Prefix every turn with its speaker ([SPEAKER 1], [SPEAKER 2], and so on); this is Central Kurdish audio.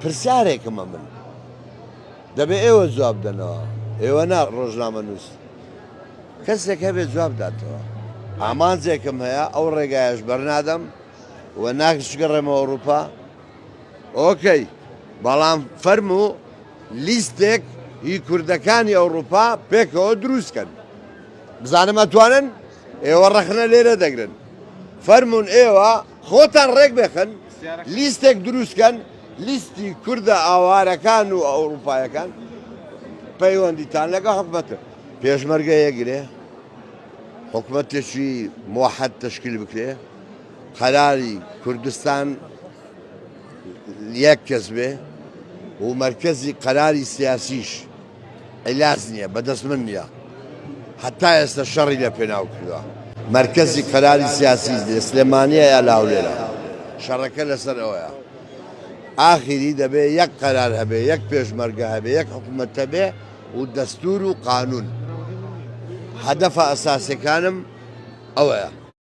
[SPEAKER 1] پرسیارێکمە من دەبێ ئێوە جواب بدەنەوە ئێوە نا ڕۆژنامەنووس کەسێک هەبێت جواب بداتەوە ئامانجێکم هەیە ئەو ڕێگایەش بەرنادەم و ناکشگەڕێمە ئەوروپا ئۆکەی بەڵام فەرموو لیستێک هی کوردەکانی ئەوروپا پێکەوە دروستکەن بزانم ئەتوانن ئێوە ڕەخنە لێرە دەگرن فەرمونون ئێوە خۆتان ڕێک بێخن لیستێک دروستکەن لیستی کوردە ئاوارەکان و ئەوروپایەکان پەیوەندیتان لەگە حکومەتە پێشمەرگە یەگرێ حکومەتێکی موحەد تەشکیل بکرێ قەراری کوردستان یەک کەس بێ و مەرکەزی قەراری سیاسیش عیلاج نییە بەدەست من نییە حتا ئێستا شەڕی لە پێناو کردووە مەرکەزی قەراری سیاسی سلێمانیە یا لاولێرە شەڕەکە لەسەر ئەوەیە ئاخری دەبێ یەک قەرار هەبێ یەک پێشمەرگە هەبێ یەک حکومەت هەبێ و دەستور و قانون هەدەفە ئەساسیەکانم ئەوەیە